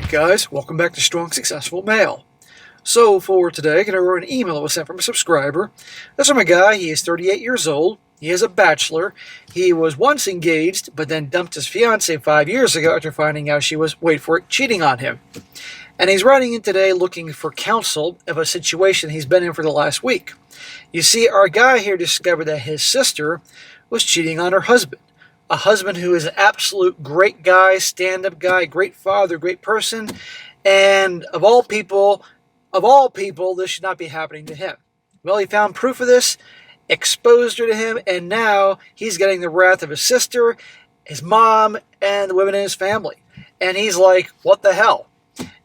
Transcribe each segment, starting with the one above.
Guys, welcome back to Strong Successful Male. So for today, I'm going to read an email that was sent from a subscriber. This is from a guy. He is 38 years old. He is a bachelor. He was once engaged, but then dumped his fiancée 5 years ago after finding out she was, wait for it, cheating on him. And he's writing in today looking for counsel of a situation he's been in for the last week. You see, our guy here discovered that his sister was cheating on her husband. A husband who is an absolute great guy, stand-up guy, great father, great person, and of all people, this should not be happening to him. Well, he found proof of this, exposed her to him, and now he's getting the wrath of his sister, his mom, and the women in his family. And he's like, what the hell?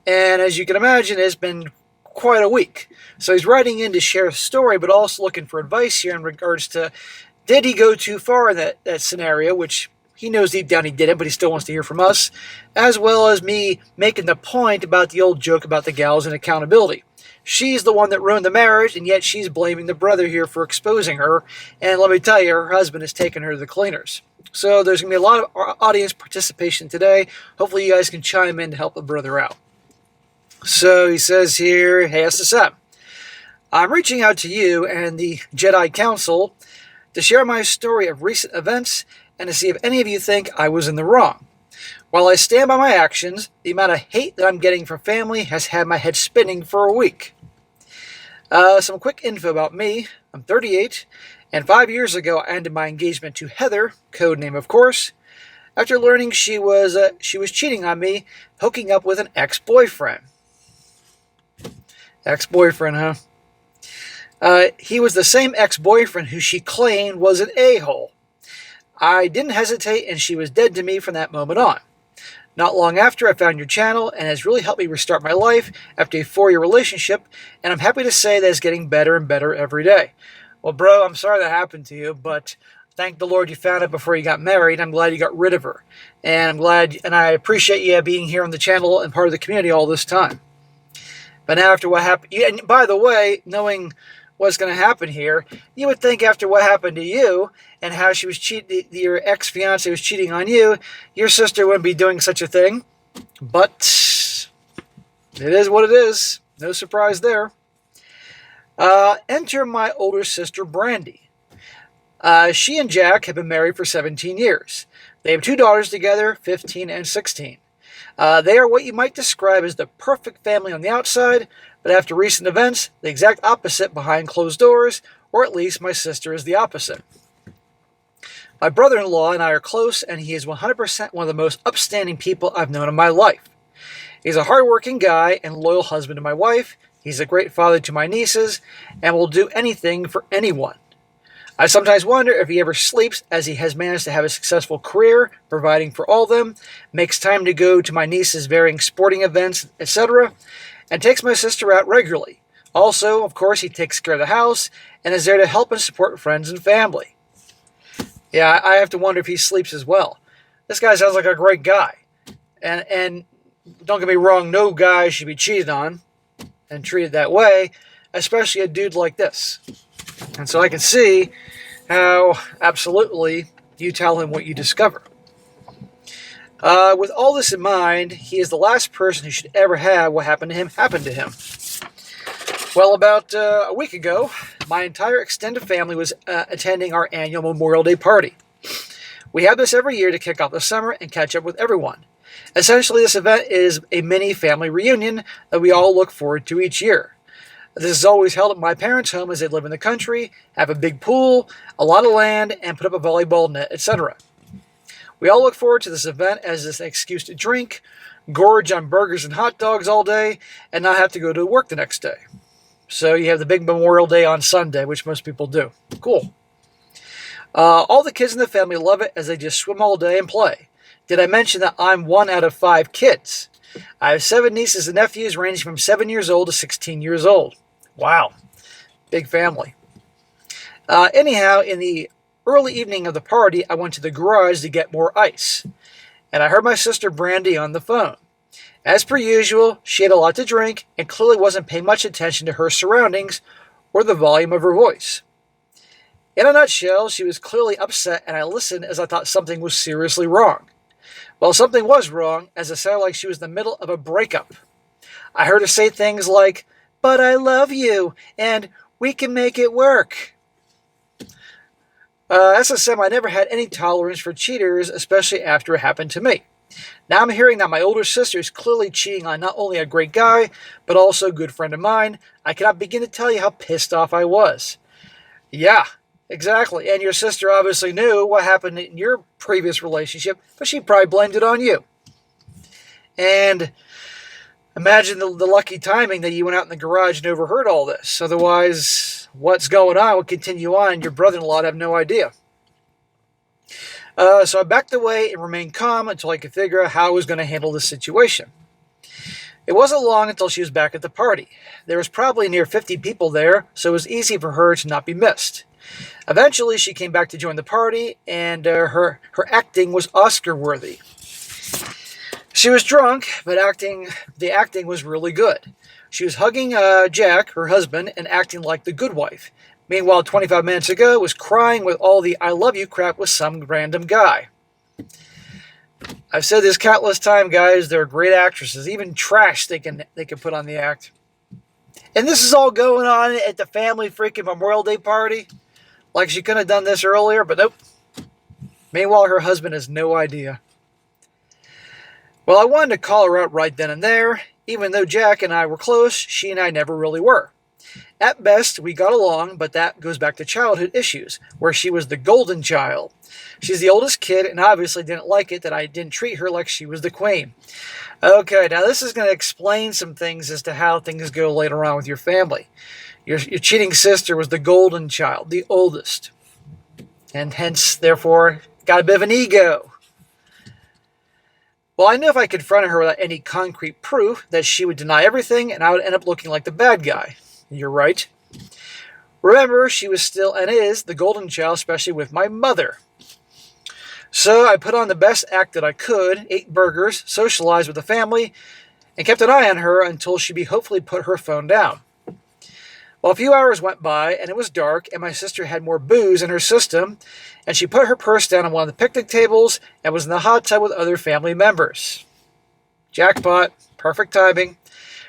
And as you can imagine, it's been quite a week. So he's writing in to share a story, but also looking for advice here in regards to, did he go too far in that scenario, which he knows deep down he didn't, but he still wants to hear from us, as well as me making the point about the old joke about the gals and accountability. She's the one that ruined the marriage, and yet she's blaming the brother here for exposing her, and let me tell you, her husband has taken her to the cleaners. So there's going to be a lot of audience participation today. Hopefully you guys can chime in to help the brother out. So he says here, hey SSM, I'm reaching out to you and the Jedi Council to share my story of recent events and to see if any of you think I was in the wrong. While I stand by my actions, the amount of hate that I'm getting from family has had my head spinning for a week. Some quick info about me. I'm 38, and 5 years ago I ended my engagement to Heather, code name of course, after learning she was cheating on me, hooking up with an ex-boyfriend. Ex-boyfriend, huh? He was the same ex-boyfriend who she claimed was an a-hole. I didn't hesitate, and she was dead to me from that moment on. Not long after, I found your channel, and it has really helped me restart my life after a 4-year relationship, and I'm happy to say that it's getting better and better every day. Well, bro, I'm sorry that happened to you, but thank the Lord you found it before you got married. I'm glad you got rid of her, and I'm glad, and I appreciate you being here on the channel and part of the community all this time. But now after what happened, and by the way, knowing what's going to happen here, you would think after what happened to you and how she was your ex-fiance was cheating on you, your sister wouldn't be doing such a thing. But it is what it is. No surprise there. Enter my older sister, Brandy. She and Jack have been married for 17 years. They have 2 daughters together, 15 and 16. They are what you might describe as the perfect family on the outside, but after recent events, the exact opposite behind closed doors, or at least my sister is the opposite. My brother-in-law and I are close, and he is 100% one of the most upstanding people I've known in my life. He's a hardworking guy and loyal husband to my wife. He's a great father to my nieces, and will do anything for anyone. I sometimes wonder if he ever sleeps, as he has managed to have a successful career, providing for all of them, makes time to go to my niece's varying sporting events, etc., and takes my sister out regularly. Also, of course, he takes care of the house, and is there to help and support friends and family. Yeah, I have to wonder if he sleeps as well. This guy sounds like a great guy. And don't get me wrong, no guy should be cheated on and treated that way, especially a dude like this. And so I can see how, absolutely, you tell him what you discover. With all this in mind, he is the last person who should ever have what happened to him happen to him. Well, about a week ago, my entire extended family was attending our annual Memorial Day party. We have this every year to kick off the summer and catch up with everyone. Essentially, this event is a mini family reunion that we all look forward to each year. This is always held at my parents' home as they live in the country, have a big pool, a lot of land, and put up a volleyball net, etc. We all look forward to this event as an excuse to drink, gorge on burgers and hot dogs all day, and not have to go to work the next day. So you have the big Memorial Day on Sunday, which most people do. Cool. All the kids in the family love it as they just swim all day and play. Did I mention that I'm 1 out of 5 kids? I have 7 nieces and nephews ranging from 7 years old to 16 years old. Wow. Big family. Anyhow, in the early evening of the party, I went to the garage to get more ice. And I heard my sister Brandy on the phone. As per usual, she had a lot to drink and clearly wasn't paying much attention to her surroundings or the volume of her voice. In a nutshell, she was clearly upset, and I listened as I thought something was seriously wrong. Well, something was wrong, as it sounded like she was in the middle of a breakup. I heard her say things like, "But I love you," and "We can make it work." SSM, I never had any tolerance for cheaters, especially after it happened to me. Now I'm hearing that my older sister is clearly cheating on not only a great guy, but also a good friend of mine. I cannot begin to tell you how pissed off I was. Yeah, exactly. And your sister obviously knew what happened in your previous relationship, but she probably blamed it on you. And imagine the lucky timing that you went out in the garage and overheard all this. Otherwise, what's going on would continue on, and your brother-in-law would have no idea. So I backed away and remained calm until I could figure out how I was going to handle this situation. It wasn't long until she was back at the party. There was probably near 50 people there, so it was easy for her to not be missed. Eventually, she came back to join the party, and her acting was Oscar-worthy. She was drunk, but the acting was really good. She was hugging Jack, her husband, and acting like the good wife. Meanwhile, 25 minutes ago, was crying with all the "I love you" crap with some random guy. I've said this countless times, guys. They're great actresses. Even trash they can put on the act. And this is all going on at the family freaking Memorial Day party. Like she could have done this earlier, but nope. Meanwhile, her husband has no idea. Well, I wanted to call her out right then and there. Even though Jack and I were close, she and I never really were. At best, we got along, but that goes back to childhood issues, where she was the golden child. She's the oldest kid and obviously didn't like it that I didn't treat her like she was the queen. Okay, now this is going to explain some things as to how things go later on with your family. Your cheating sister was the golden child, the oldest. And hence, therefore, got a bit of an ego. Well, I knew if I confronted her without any concrete proof that she would deny everything and I would end up looking like the bad guy. You're right. Remember, she was still and is the golden child, especially with my mother. So I put on the best act that I could, ate burgers, socialized with the family, and kept an eye on her until she'd hopefully put her phone down. Well, a few hours went by, and it was dark, and my sister had more booze in her system, and she put her purse down on one of the picnic tables and was in the hot tub with other family members. Jackpot. Perfect timing.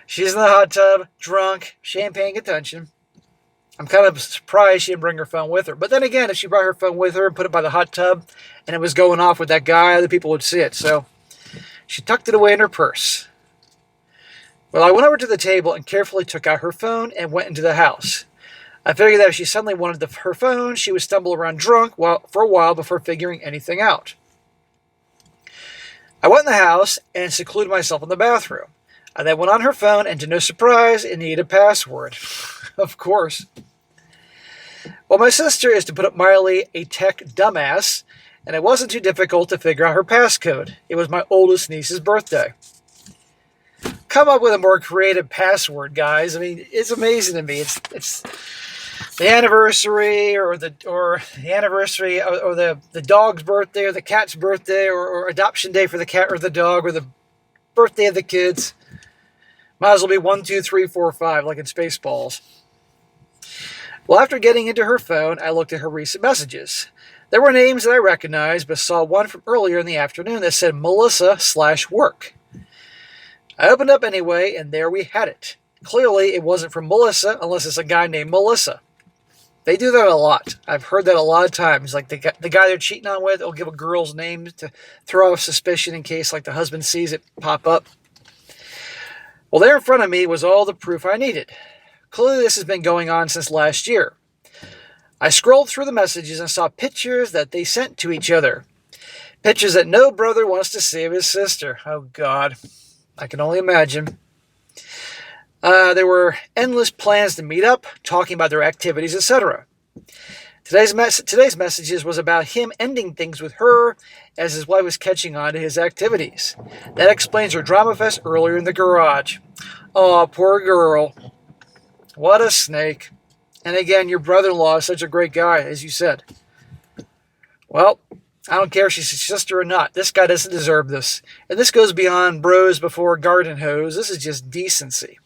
She's in the hot tub, drunk, she ain't paying attention. I'm kind of surprised she didn't bring her phone with her. But then again, if she brought her phone with her and put it by the hot tub and it was going off with that guy, other people would see it. So she tucked it away in her purse. Well, I went over to the table and carefully took out her phone and went into the house. I figured that if she suddenly wanted her phone, she would stumble around drunk for a while before figuring anything out. I went in the house and secluded myself in the bathroom. I then went on her phone, and to no surprise, it needed a password. Of course. Well, my sister is, to put it mildly, a tech dumbass, and it wasn't too difficult to figure out her passcode. It was my oldest niece's birthday. Come up with a more creative password, guys. I mean, it's amazing to me. It's the anniversary, or the anniversary, or the dog's birthday, or the cat's birthday, or adoption day for the cat or the dog, or the birthday of the kids. Might as well be 1, 2, 3, 4, 5, like in Spaceballs. Well, after getting into her phone, I looked at her recent messages. There were names that I recognized, but saw one from earlier in the afternoon that said Melissa/work. I opened up anyway, and there we had it. Clearly, it wasn't from Melissa, unless it's a guy named Melissa. They do that a lot. I've heard that a lot of times. Like the guy they're cheating on with will give a girl's name to throw off suspicion in case like the husband sees it pop up. Well, there in front of me was all the proof I needed. Clearly, this has been going on since last year. I scrolled through the messages and saw pictures that they sent to each other. Pictures that no brother wants to see of his sister. Oh, God. I can only imagine. There were endless plans to meet up, talking about their activities, etc. Today's messages was about him ending things with her as his wife was catching on to his activities. That explains her drama fest earlier in the garage. Oh, poor girl. What a snake. And again, your brother-in-law is such a great guy, as you said. Well, I don't care if she's his sister or not. This guy doesn't deserve this. And this goes beyond bros before garden hose. This is just decency.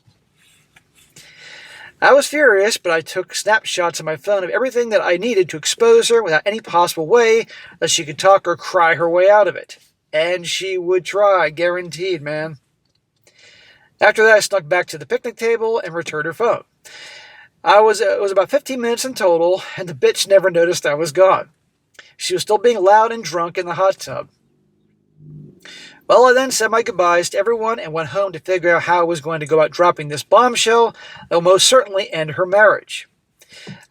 I was furious, but I took snapshots on my phone of everything that I needed to expose her without any possible way that she could talk or cry her way out of it. And she would try, guaranteed, man. After that, I snuck back to the picnic table and returned her phone. It was about 15 minutes in total, and the bitch never noticed I was gone. She was still being loud and drunk in the hot tub. Well, I then said my goodbyes to everyone and went home to figure out how I was going to go about dropping this bombshell that will most certainly end her marriage.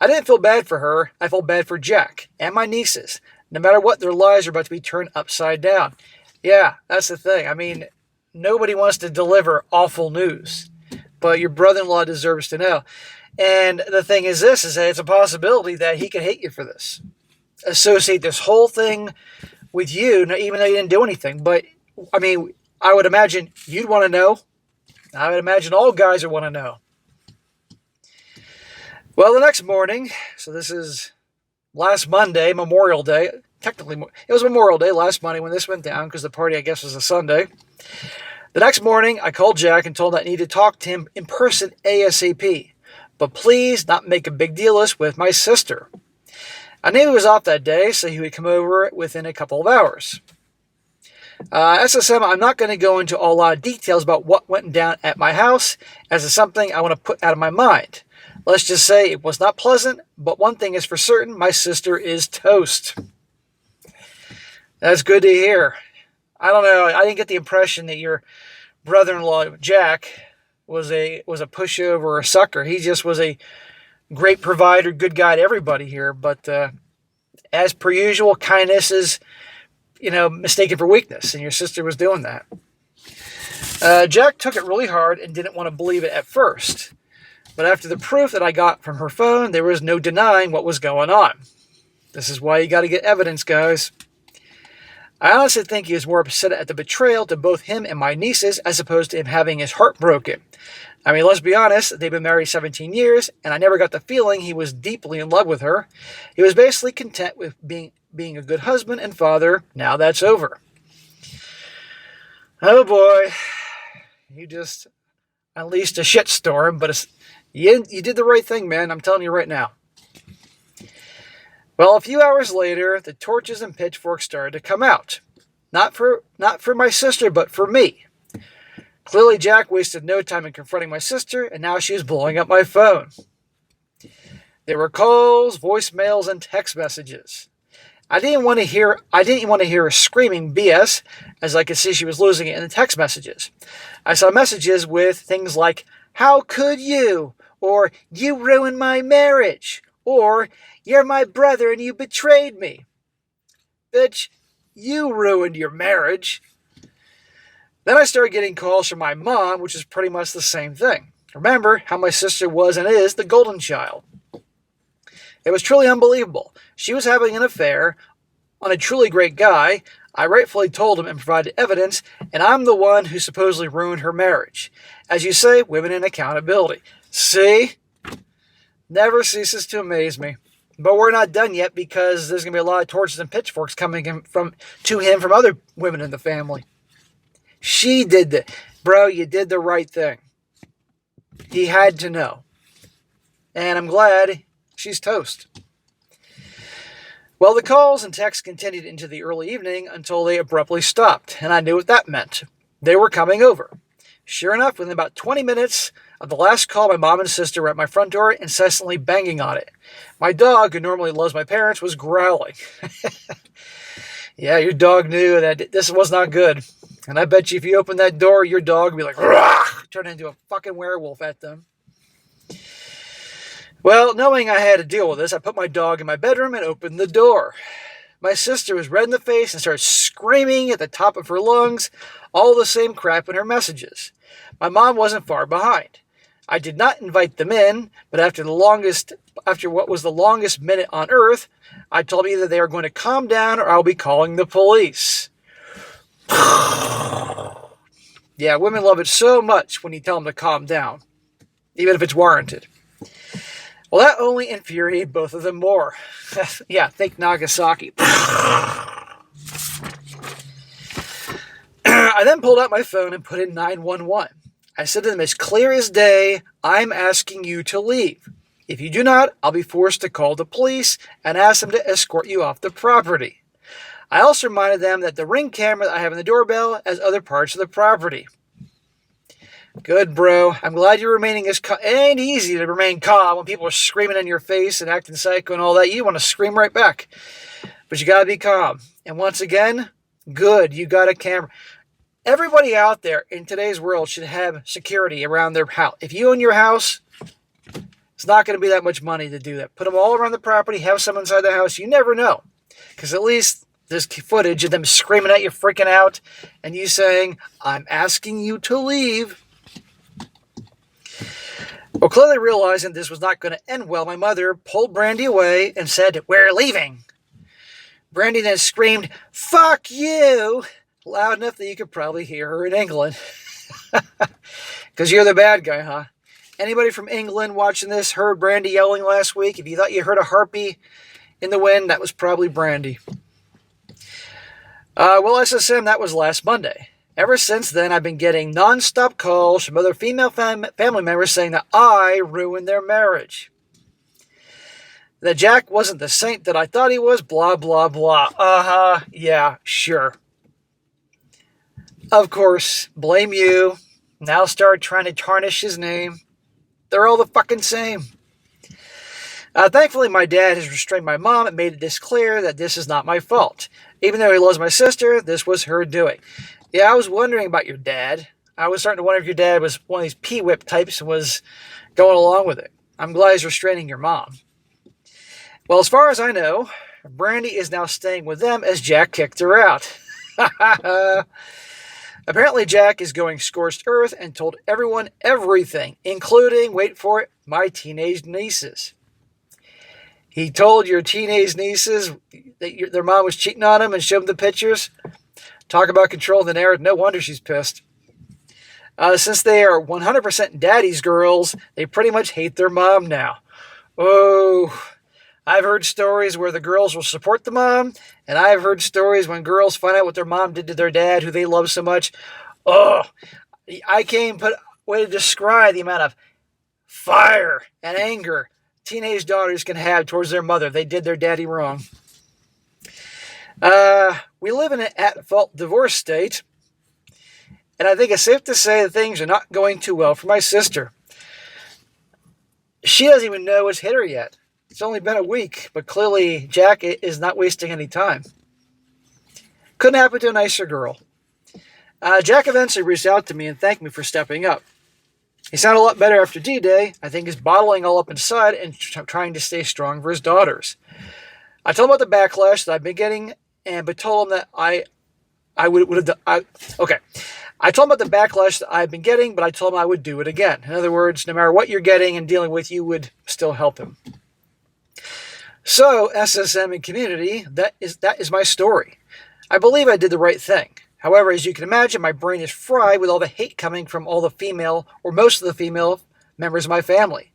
I didn't feel bad for her. I felt bad for Jack and my nieces. No matter what, their lives are about to be turned upside down. Yeah, that's the thing. I mean, nobody wants to deliver awful news, but your brother-in-law deserves to know. And the thing is this, is that it's a possibility that he could hate you for this. Associate this whole thing with you, even though you didn't do anything. But, I mean, I would imagine you'd want to know. I would imagine all guys would want to know. Well, the next morning, so this is last Monday, Memorial Day. Technically, it was Memorial Day last Monday when this went down, because the party, I guess, was a Sunday. The next morning, I called Jack and told him that I needed to talk to him in person ASAP. But please not make a big deal of this with my sister. I knew he was off that day, so he would come over within a couple of hours. SSM, I'm not going to go into a lot of details about what went down at my house, as it's something I want to put out of my mind. Let's just say it was not pleasant, but one thing is for certain, my sister is toast. That's good to hear. I don't know, I didn't get the impression that your brother-in-law, Jack, was a pushover or a sucker. He just was a great provider, good guy to everybody here. But as per usual, kindness is, mistaken for weakness, and your sister was doing that. Jack took it really hard and didn't want to believe it at first. But after the proof that I got from her phone, there was no denying what was going on. This is why you got to get evidence, guys. I honestly think he was more upset at the betrayal to both him and my nieces as opposed to him having his heart broken. I mean, let's be honest, they've been married 17 years, and I never got the feeling he was deeply in love with her. He was basically content with being a good husband and father. Now that's over. Oh boy, you just unleashed a shitstorm, but you did the right thing, man. I'm telling you right now. Well, a few hours later, the torches and pitchforks started to come out. Not for my sister, but for me. Clearly, Jack wasted no time in confronting my sister, and now she was blowing up my phone. There were calls, voicemails, and text messages. I didn't want to hear her screaming BS, as I could see she was losing it in the text messages. I saw messages with things like, "How could you?" or "You ruined my marriage," or "You're my brother and you betrayed me." Bitch, you ruined your marriage. Then I started getting calls from my mom, which is pretty much the same thing. Remember how my sister was and is the golden child. It was truly unbelievable. She was having an affair on a truly great guy. I rightfully told him and provided evidence, and I'm the one who supposedly ruined her marriage. As you say, women in accountability. See? Never ceases to amaze me. But we're not done yet, because there's going to be a lot of torches and pitchforks coming to him from other women in the family. She did that. Bro, you did the right thing. He had to know. And I'm glad she's toast. Well, the calls and texts continued into the early evening until they abruptly stopped, and I knew what that meant. They were coming over. Sure enough, within about 20 minutes of the last call, my mom and sister were at my front door, incessantly banging on it. My dog, who normally loves my parents, was growling. Yeah, your dog knew that this was not good. And I bet you if you opened that door, your dog would be like, "Rah!" Turn into a fucking werewolf at them. Well, knowing I had to deal with this, I put my dog in my bedroom and opened the door. My sister was red in the face and started screaming at the top of her lungs, all the same crap in her messages. My mom wasn't far behind. I did not invite them in, but after what was the longest minute on earth, I told them either they are going to calm down or I'll be calling the police. Yeah, women love it so much when you tell them to calm down, even if it's warranted. Well, that only infuriated both of them more. Yeah, think Nagasaki. I then pulled out my phone and put in 911. I said to them as clear as day, "I'm asking you to leave. If you do not, I'll be forced to call the police and ask them to escort you off the property." I also reminded them that the Ring camera that I have in the doorbell has other parts of the property. Good, bro. I'm glad you're remaining as calm. It ain't easy to remain calm when people are screaming in your face and acting psycho and all that. You want to scream right back. But you got to be calm. And once again, good. You got a camera. Everybody out there in today's world should have security around their house. If you own your house, it's not going to be that much money to do that. Put them all around the property. Have some inside the house. You never know. Because at least there's footage of them screaming at you, freaking out, and you saying, I'm asking you to leave. Well, clearly realizing this was not going to end well, my mother pulled Brandy away and said, we're leaving. Brandy then screamed, fuck you, loud enough that you could probably hear her in England. Because you're the bad guy, huh? Anybody from England watching this heard Brandy yelling last week? If you thought you heard a harpy in the wind, that was probably Brandy. Well, SSM, that was last Monday. Ever since then, I've been getting non-stop calls from other female family members saying that I ruined their marriage. That Jack wasn't the saint that I thought he was, blah, blah, blah. Uh-huh, yeah, sure. Of course, blame you. Now start trying to tarnish his name. They're all the fucking same. Thankfully, my dad has restrained my mom and made this clear that this is not my fault. Even though he loves my sister, this was her doing. Yeah, I was wondering about your dad. I was starting to wonder if your dad was one of these P-whip types and was going along with it. I'm glad he's restraining your mom. Well, as far as I know, Brandy is now staying with them as Jack kicked her out. Apparently, Jack is going scorched earth and told everyone everything, including, wait for it, my teenage nieces. He told your teenage nieces that their mom was cheating on them and showed them the pictures. Talk about controlling the narrative. No wonder she's pissed. Since they are 100% daddy's girls, they pretty much hate their mom now. Oh, I've heard stories where the girls will support the mom, and I've heard stories when girls find out what their mom did to their dad, who they love so much. Oh, I can't put a way to describe the amount of fire and anger teenage daughters can have towards their mother. They did their daddy wrong. We live in an at-fault divorce state, and I think it's safe to say that things are not going too well for my sister. She doesn't even know what's hit her yet. It's only been a week, but clearly Jack is not wasting any time. Couldn't happen to a nicer girl. Jack eventually reached out to me and thanked me for stepping up. He sounded a lot better after D-Day. I think he's bottling all up inside and trying to stay strong for his daughters. I told him about the backlash that I've been getting, but told him that I told him about the backlash that I've been getting, but I told him I would do it again. In other words, no matter what you're getting and dealing with, you would still help him. So, SSM and community, that is my story. I believe I did the right thing. However, as you can imagine, my brain is fried with all the hate coming from all the female, or most of the female members of my family.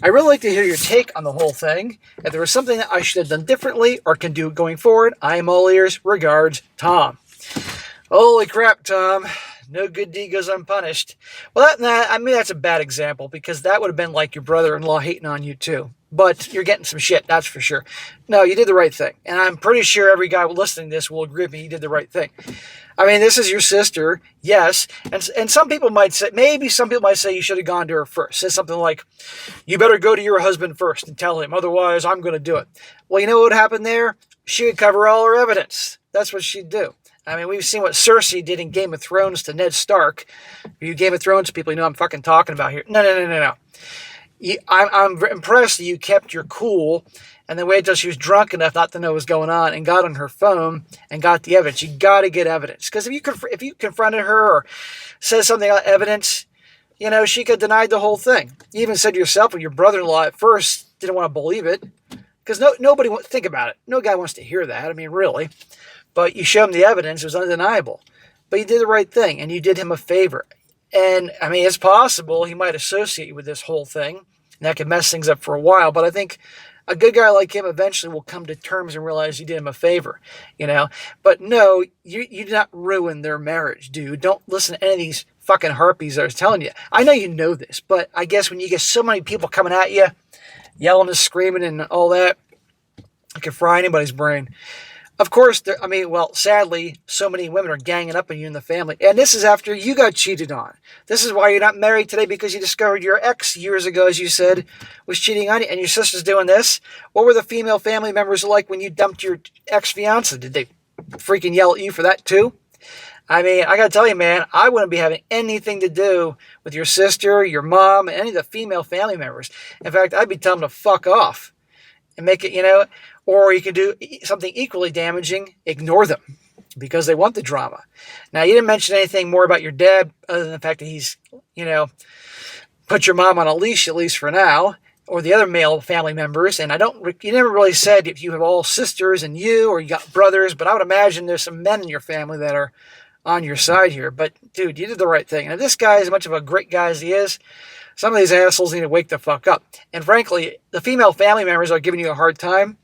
I'd really like to hear your take on the whole thing. If there was something that I should have done differently or can do going forward, I am all ears. Regards, Tom. Holy crap, Tom. No good deed goes unpunished. Well, that's a bad example, because that would have been like your brother-in-law hating on you too. But you're getting some shit, that's for sure. No, you did the right thing. And I'm pretty sure every guy listening to this will agree with me, you did the right thing. I mean, this is your sister, yes. And some people might say, maybe some people might say you should have gone to her first. Say something like, you better go to your husband first and tell him, otherwise I'm going to do it. Well, you know what would happen there? She would cover all her evidence. That's what she'd do. I mean, we've seen what Cersei did in Game of Thrones to Ned Stark. You Game of Thrones people, you know I'm fucking talking about here. No. I'm impressed that you kept your cool and then waited till she was drunk enough not to know what was going on and got on her phone and got the evidence. You got to get evidence. Because if you confronted her or said something about evidence, you know, she could have denied the whole thing. You even said yourself when your brother-in-law at first didn't want to believe it. Because nobody wants to think about it. No guy wants to hear that. I mean, really. But you showed him the evidence. It was undeniable. But you did the right thing, and you did him a favor. And, I mean, it's possible he might associate you with this whole thing, and that could mess things up for a while. But I think a good guy like him eventually will come to terms and realize you did him a favor, you know. But no, you did not ruin their marriage, dude. Don't listen to any of these fucking harpies that I was telling you. I know you know this, but I guess when you get so many people coming at you, yelling and screaming and all that, it can fry anybody's brain. Of course, I mean, well, sadly, so many women are ganging up on you in the family. And this is after you got cheated on. This is why you're not married today, because you discovered your ex years ago, as you said, was cheating on you, and your sister's doing this. What were the female family members like when you dumped your ex-fiance? Did they freaking yell at you for that too? I mean, I got to tell you, man, I wouldn't be having anything to do with your sister, your mom, any of the female family members. In fact, I'd be telling them to fuck off and make it, or you can do something equally damaging, ignore them because they want the drama. Now, you didn't mention anything more about your dad other than the fact that he's, put your mom on a leash, at least for now, or the other male family members. And you never really said if you have all sisters and or you got brothers, but I would imagine there's some men in your family that are on your side here. But, dude, you did the right thing. And if this guy is as much of a great guy as he is, some of these assholes need to wake the fuck up. And frankly, the female family members are giving you a hard time.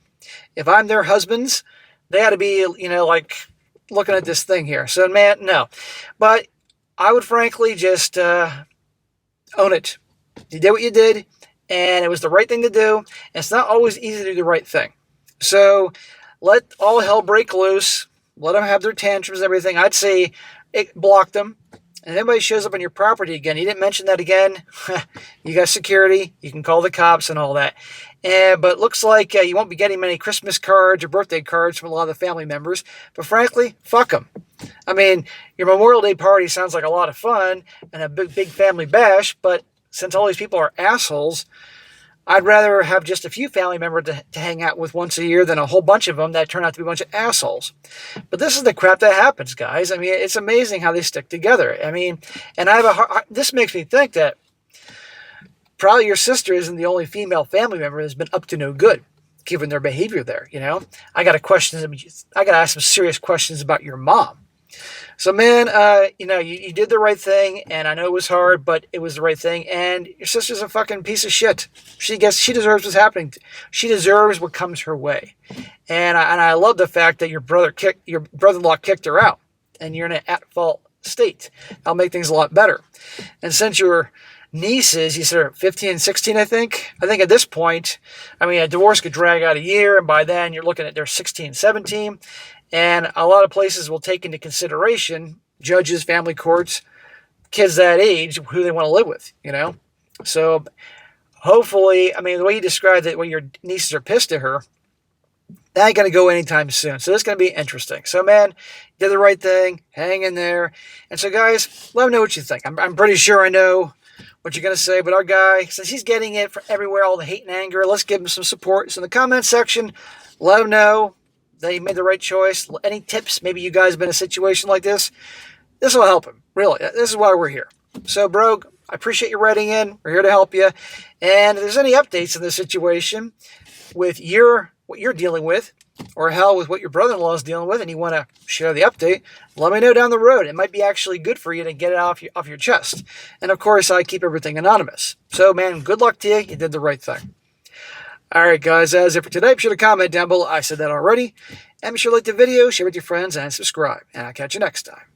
If I'm their husbands, they ought to be, looking at this thing here. So, man, no. But I would frankly just own it. You did what you did, and it was the right thing to do. And it's not always easy to do the right thing. So let all hell break loose. Let them have their tantrums and everything. I'd say block them. And if anybody shows up on your property again, you didn't mention that again, you got security, you can call the cops and all that. But it looks like you won't be getting many Christmas cards or birthday cards from a lot of the family members. But frankly, fuck them. I mean, your Memorial Day party sounds like a lot of fun and a big family bash, but since all these people are assholes, I'd rather have just a few family members to hang out with once a year than a whole bunch of them that turn out to be a bunch of assholes. But this is the crap that happens, guys. I mean, it's amazing how they stick together. I mean, and this makes me think that probably your sister isn't the only female family member that's been up to no good, given their behavior there, I got to ask some serious questions about your mom. So, man, you did the right thing, and I know it was hard, but it was the right thing. And your sister's a fucking piece of shit. She deserves what's happening. She deserves what comes her way. And I love the fact that your brother-in-law kicked her out, and you're in an at-fault state. That'll make things a lot better. And since your nieces, you said are 15 and 16, I think. I think at this point, a divorce could drag out a year, and by then you're looking at they're 16, 17. And a lot of places will take into consideration, judges, family courts, kids that age, who they want to live with, So hopefully, the way you described it, when your nieces are pissed at her, that ain't going to go anytime soon. So it's going to be interesting. So, man, you did the right thing. Hang in there. And so, guys, let me know what you think. I'm pretty sure I know what you're going to say. But our guy, since he's getting it from everywhere, all the hate and anger, let's give him some support. So in the comment section, let him know that he made the right choice. Any tips? Maybe you guys have been in a situation like this. This will help him. Really. This is why we're here. So, bro, I appreciate you writing in. We're here to help you. And if there's any updates in this situation with what you're dealing with, or hell, with what your brother-in-law is dealing with, and you want to share the update, let me know down the road. It might be actually good for you to get it off your chest. And, of course, I keep everything anonymous. So, man, good luck to you. You did the right thing. All right, guys, that's it for today. Be sure to comment down below. I said that already. And be sure to like the video, share with your friends, and subscribe. And I'll catch you next time.